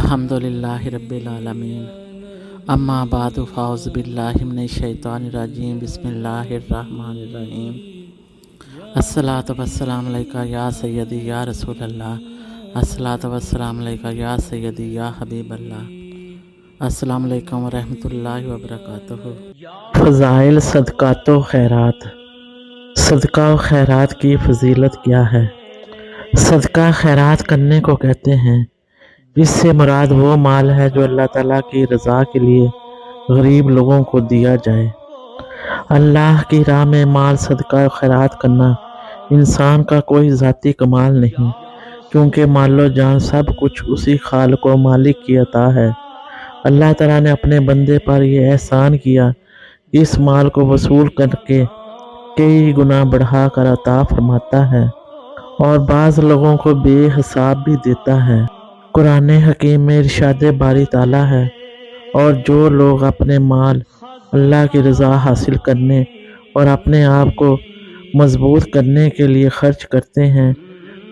अल्हम्दुलिल्लाहि रब्बिल आलमीन अम्मा बादु फ़ाउज़ु बिल्लाहि मिनश शैतानिर रजीम बिस्मिल्लाहिर रहमानिर रहीम अस्सलातु वस्सलामु अलैका या सय्यदी या रसूल अल्लाह अस्सलातु वस्सलामु अलैका या सय्यदी या हबीब अल्लाह। अस्सलामु अलैकुम व रहमतुल्लाहि व बरकातुहू। फ़ज़ाइल सदक़ात व खैरात। सदका व खैरात की फ़जीलत क्या है? सदका खैरात करने को कहते हैं। इससे मुराद वो माल है जो अल्लाह ताला की रज़ा के लिए गरीब लोगों को दिया जाए। अल्लाह की राह में माल सदका व खैरात करना इंसान का कोई ज़ाती कमाल नहीं, क्योंकि मालो जान सब कुछ उसी खालिक व मालिक की अता है। अल्लाह ताला ने अपने बंदे पर यह एहसान किया कि इस माल को वसूल करके कई गुना बढ़ा कर अता फरमाता है और बाज़ लोगों को बेहिसाब भी देता है। कुरान हकीम में इरशाद बारी ताला है, और जो लोग अपने माल अल्लाह की रज़ा हासिल करने और अपने आप को मजबूत करने के लिए खर्च करते हैं,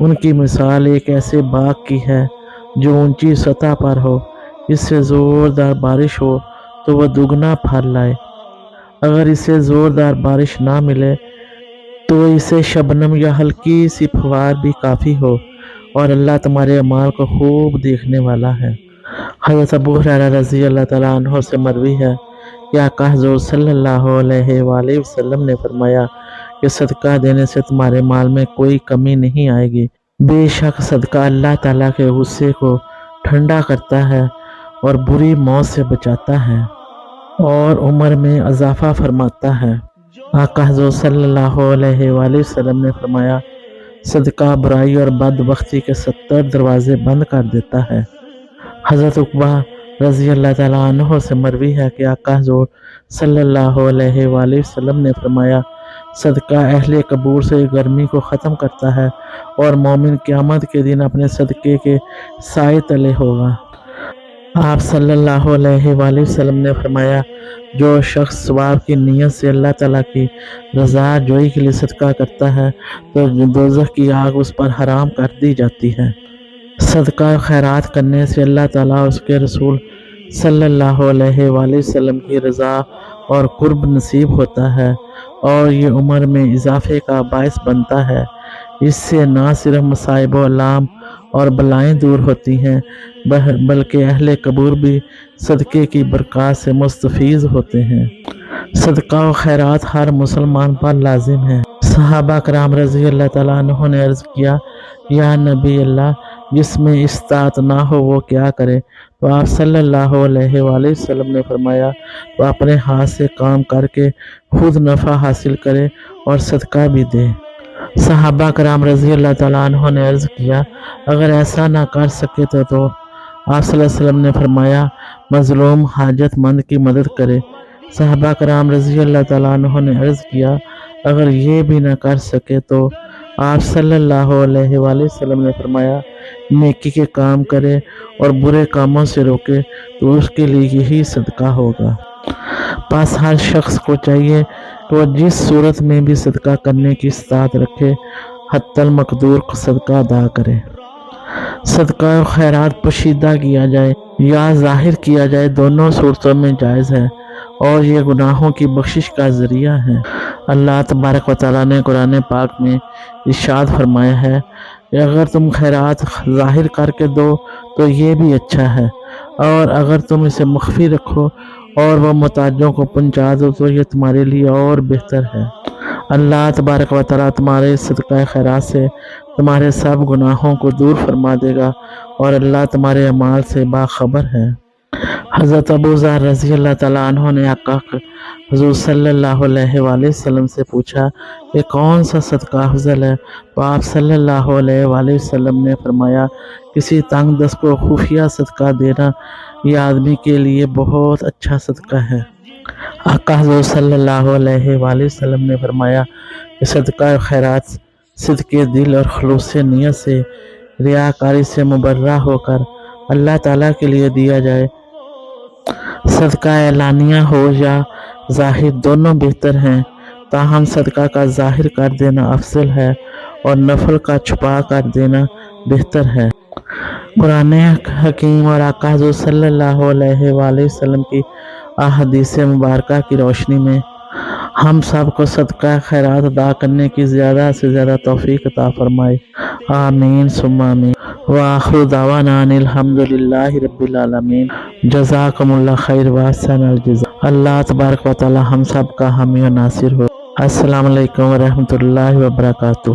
उनकी मिसाल एक ऐसे बाग की है जो ऊंची सतह पर हो। इससे ज़ोरदार बारिश हो तो वह दुगना फल लाए। अगर इसे ज़ोरदार बारिश ना मिले तो इसे शबनम या हल्की सी फुहार भी काफ़ी हो, और अल्लाह तुम्हारे अमाल को खूब देखने वाला है। हज़रत अबू हुरैरा रज़ी अल्लाह तआला अन्हु से मरवी है कि आका हुज़ूर सल्लल्लाहु अलैहि वसल्लम ने फरमाया कि सदका देने से तुम्हारे माल में कोई कमी नहीं आएगी। बेशक सदका अल्लाह ताला के गुस्से को ठंडा करता है और बुरी मौत से बचाता है और उम्र में इजाफा फरमाता है। आका हुज़ूर सल्लल्लाहु अलैहि वसल्लम ने फरमाया, सदका बुराई और बदबख्ती के 70 दरवाजे बंद कर देता है। हज़रत उक़बा रज़ी अल्लाह तआला अन्हु से मरवी है कि आका हुज़ूर सल्लल्लाहु अलैहि वसल्लम ने फरमाया, सदका अहले कबूर से गर्मी को ख़त्म करता है और मोमिन क़यामत के दिन अपने सदक़े के साए तले होगा। आप सल्लल्लाहु अलैहि वसल्लम ने फरमाया, जो शख्स सवाब की नीयत से अल्लाह ताला की रज़ा जोई के लिए सदका करता है तो दोज़ख की आग उस पर हराम कर दी जाती है। सदका खैरात करने से अल्लाह ताला उसके रसूल सल्लल्लाहु अलैहि वसल्लम की रज़ा और कुर्ब नसीब होता है और ये उम्र में इजाफे का बायस बनता है। इससे ना सिर्फ मसाइब अलाम और बलाएँ दूर होती हैं, बल्कि अहले कबूर भी सदक़े की बरक़ात से मुस्तफ़ीज़ होते हैं। सदका व खैरात हर मुसलमान पर लाजिम है। सहाबा कराम रज़ी अल्लाह तआला अन्हुम ने अर्ज़ किया, या नबी अल्लाह, जिसमें इस्तात ना हो वो क्या करे? तो आप सल्लल्लाहु अलैहि वसल्लम ने फरमाया, तो अपने हाथ से काम करके खुद नफ़ा हासिल करे और सदका भी दे। सहाबा कराम रज़ी अल्लाह तआला अन्हुम ने अर्ज़ किया, अगर ऐसा ना कर सके तो आप सल्लल्लाहु अलैहि वसल्लम ने फरमाया, मज़लूम हाजतमंद की मदद करे। सहाबा कराम रज़ी अल्लाह तआला अन्हुम ने अर्ज़ किया, अगर ये भी ना कर सके तो आप सल्लल्लाहु अलैहि वसल्लम ने फरमाया, नेकी के काम करे और बुरे कामों से रोके तो उसके लिए यही सदका होगा। बस हर शख्स को चाहिए कि वह जिस सूरत में भी सदका करने की इस्तात रखे, हत्तल मकदूर को सदका अदा करे। सदका और खैरात पोशीदा किया जाए या ज़ाहिर किया जाए, दोनों सूरतों में जायज़ है और ये गुनाहों की बख्शिश का ज़रिया है। अल्लाह तबारक व तआला ने कुरान पाक में इरशाद फरमाया है कि अगर तुम खैरात ज़ाहिर करके दो तो ये भी अच्छा है, और अगर तुम इसे मख्फी रखो और वह मोहताजों को पहुँचा दो तो ये तुम्हारे लिए और बेहतर है। अल्लाह तबारक व तआला तुम्हारे सदका खैरात से तुम्हारे सब गुनाहों को दूर फरमा देगा और अल्लाह तुम्हारे अमाल से बाखबर है। हज़रत अबू ज़र रज़ी अल्लाह तआला अन्हु ने आका हुज़ूर सल्लल्लाहु अलैहि वसल्लम से पूछा कि कौन सा सदका अफ़ज़ल है? तो आप सल्लल्लाहु अलैहि वसल्लम ने फरमाया, किसी तंग दस्त को खुफिया सदका देना यह आदमी के लिए बहुत अच्छा सदका है। आका हुज़ूर सल्लल्लाहु अलैहि वसल्लम ने फरमाया कि सदका खैरात सिद्क़े दिल और खुलूस नियत से रियाकारी से मुबर्रा होकर अल्लाह ताला के लिए दिया जाए। सदका एलानिया हो या ज़ाहिर दोनों बेहतर हैं, ताहम सदका का ज़ाहिर कर देना अफजल है और नफल का छुपा कर देना बेहतर है। قرآن حکیم اور آقا حضور صلی اللہ علیہ وآلہ وسلم کی احادیث مبارکہ کی روشنی میں ہم سب کو صدقہ خیرات ادا کرنے کی زیادہ سے زیادہ توفیق عطا فرمائے، آمین ثم آمین۔ وآخر دعوانا ان الحمدللہ رب العالمین۔ جزاکم اللہ خیر واحسن الجزاء۔ اللہ تبارک و تعالی ہم سب کا حامی و ناصر ہو۔ السلام علیکم ورحمۃ اللہ وبرکاتہ۔